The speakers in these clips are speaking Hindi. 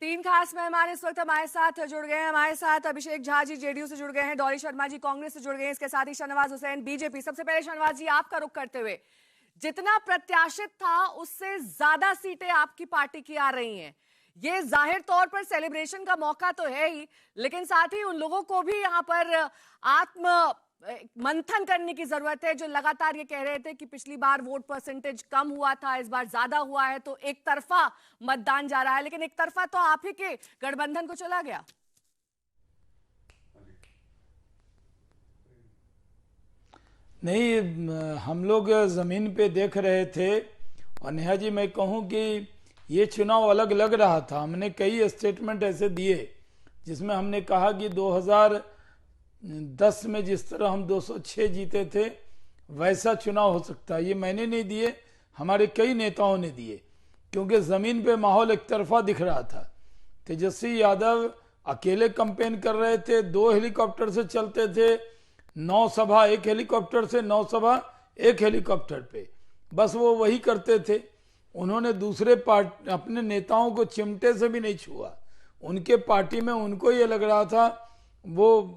तीन खास मेहमान इस वक्त हमारे साथ जुड़ गए हैं। हमारे साथ अभिषेक झा जी जेडीयू से जुड़ गए हैं, डॉली शर्मा जी कांग्रेस से जुड़ गए हैं, इसके साथ ही शाहनवाज हुसैन बीजेपी। सबसे पहले शाहनवाज जी आपका रुख करते हुए, जितना प्रत्याशित था उससे ज्यादा सीटें आपकी पार्टी की आ रही हैं। ये जाहिर तौर पर सेलिब्रेशन का मौका तो है ही, लेकिन साथ ही उन लोगों को भी यहाँ पर आत्म मंथन करने की जरूरत है जो लगातार ये कह रहे थे कि पिछली बार वोट परसेंटेज कम हुआ था, इस बार ज्यादा हुआ है, तो एक तरफा मतदान जा रहा है। लेकिन एक तरफा तो आप ही के गठबंधन को चला गया। नहीं, हम लोग जमीन पे देख रहे थे। और नेहा जी, मैं कहूं कि ये चुनाव अलग लग रहा था। हमने कई स्टेटमेंट ऐसे दिए जिसमें हमने कहा कि 2010 में जिस तरह हम 206 जीते थे वैसा चुनाव हो सकता है। ये मैंने नहीं दिए, हमारे कई नेताओं ने दिए, क्योंकि जमीन पे माहौल एक तरफा दिख रहा था। तेजस्वी यादव अकेले कैंपेन कर रहे थे, 2 हेलीकॉप्टर से चलते थे, 9 सभा एक हेलीकॉप्टर से, 9 सभा एक हेलीकॉप्टर पे, बस वो वही करते थे। उन्होंने दूसरे अपने नेताओं को चिमटे से भी नहीं छुआ। उनके पार्टी में उनको ये लग रहा था वो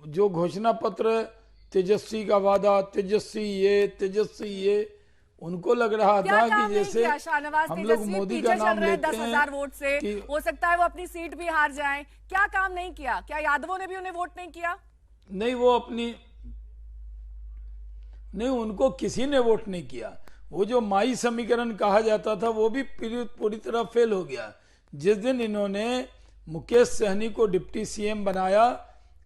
जो घोषणा पत्र तेजस्वी का वादा, तेजस्वी ये उनको लग रहा था कि जैसे हम लोग मोदी का नाम लेते हैं 10,000 वोट से हो सकता है वो अपनी सीट भी हार जाएं। क्या काम नहीं किया? क्या यादवों ने भी उन्हें वोट नहीं किया? नहीं, वो अपनी नहीं, उनको किसी ने वोट नहीं किया। वो जो माई समीकरण कहा जाता था वो भी पूरी तरह फेल हो गया। जिस दिन इन्होंने मुकेश सहनी को डिप्टी सीएम बनाया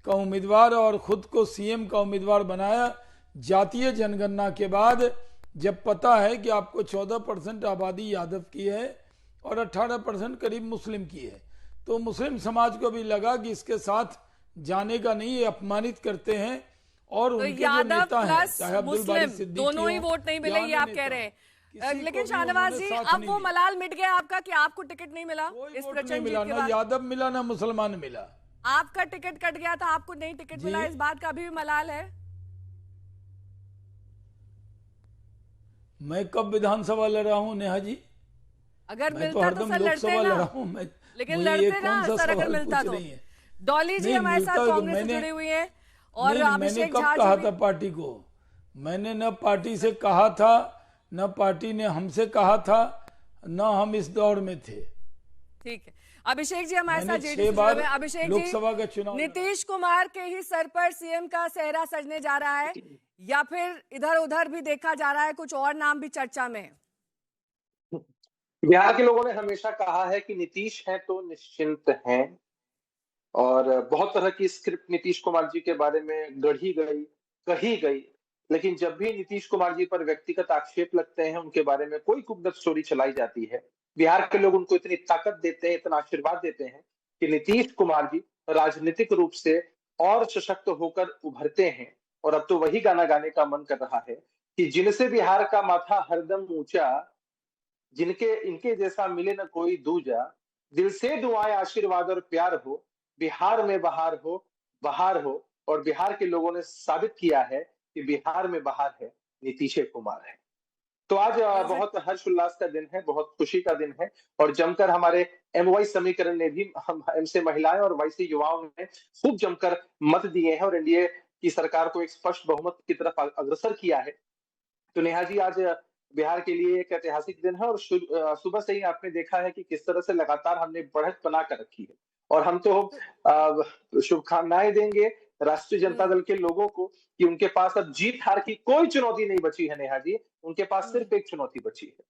का उम्मीदवार और खुद को सीएम का उम्मीदवार बनाया, जातीय जनगणना के बाद जब पता है कि आपको 14% आबादी यादव की है और 18% करीब मुस्लिम की है, तो मुस्लिम समाज को भी लगा कि इसके साथ जाने का नहीं, ये अपमानित करते हैं। और तो उनके जो नेता हैं, चाहे अब्दुल बारी सिद्दीकी दोनों ही वोट नहीं मिले, ये आप कह रहे हैं। लेकिन शाहनवाज जी, अब वो मलाल मिट गया आपका कि आपको टिकट नहीं मिला इस प्रचंड जीत के बाद। ना यादव मिला ना मुसलमान मिला। आपका टिकट कट गया था, आपको नहीं टिकट मिला, इस बात का अभी भी मलाल है? मैं कब विधानसभा लड़ा हूं नेहा जी? अगर मैं मिलता तो सर लड़ते ना, लड़ा हूं मैं, लेकिन लड़ते ना सर अगर मिलता तो। डॉली जी हमारे साथ कांग्रेस से जुड़ी हुई है और मैंने कब कहा था पार्टी को? मैंने न पार्टी से कहा था, न पार्टी ने हमसे कहा था, न हम इस दौड़ में थे। ठीक है, अभिषेक जी हमारे साथ जेडीयू से। अभिषेक जी, लोकसभा का चुनाव नीतीश कुमार के ही सर पर सीएम का सेहरा सजने जा रहा है या फिर इधर उधर भी देखा जा रहा है, कुछ और नाम भी चर्चा में है? बिहार के लोगों ने हमेशा कहा है कि नीतीश हैं तो निश्चिंत हैं, और बहुत तरह की स्क्रिप्ट नीतीश कुमार जी के बारे में गढ़ी गई, कही गई, लेकिन जब भी नीतीश कुमार जी पर व्यक्तिगत आक्षेप लगते हैं, उनके बारे में कोई कुगत स्टोरी चलाई जाती है, बिहार के लोग उनको इतनी ताकत देते हैं, इतना आशीर्वाद देते हैं कि नीतीश कुमार जी राजनीतिक रूप से और सशक्त होकर उभरते हैं। और अब तो वही गाना गाने का मन कर रहा है कि जिनसे बिहार का माथा हरदम ऊंचा, जिनके इनके जैसा मिले न कोई दूजा, दिल से दुआएं आशीर्वाद और प्यार हो, बिहार में बहार हो। और बिहार के लोगों ने साबित किया है कि बिहार में बहार है, नीतीश कुमार है। तो आज बहुत हर्ष उल्लास का दिन है, बहुत खुशी का दिन है, और जमकर हमारे एमवाई समीकरण ने भी, हम एम से महिलाएं और वाई से युवाओं ने खूब जमकर मत दिए हैं और एनडीए की सरकार को एक स्पष्ट बहुमत की तरफ अग्रसर किया है। तो नेहा जी, आज बिहार के लिए एक ऐतिहासिक दिन है और सुबह से ही आपने देखा है कि किस तरह से लगातार हमने बढ़त बना कर रखी है। और हम तो शुभकामनाएं देंगे राष्ट्रीय जनता दल के लोगों को कि उनके पास अब जीत हार की कोई चुनौती नहीं बची है नेहा जी, उनके पास सिर्फ एक चुनौती बची है।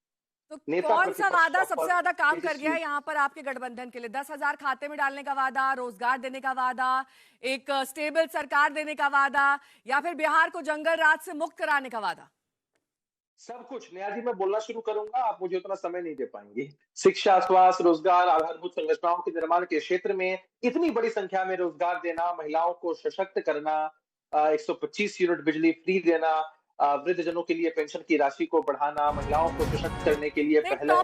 तो कौन सा वादा सबसे ज्यादा काम कर गया है यहाँ पर आपके गठबंधन के लिए? 10,000 खाते में डालने का वादा, रोजगार देने का वादा, एक स्टेबल सरकार देने का वादा, या फिर बिहार को जंगल राज से मुक्त कराने का वादा? सब कुछ नेहा जी, मैं बोलना शुरू करूंगा, आप मुझे उतना समय नहीं दे पाएंगे। शिक्षा, स्वास्थ्य, रोजगार, आधारभूत संरचनाओं के निर्माण के क्षेत्र में इतनी बड़ी संख्या में रोजगार देना, महिलाओं को सशक्त करना, 125 यूनिट बिजली फ्री देना, वृद्धजनों के लिए पेंशन की राशि को बढ़ाना, महिलाओं को सशक्त करने के लिए पहले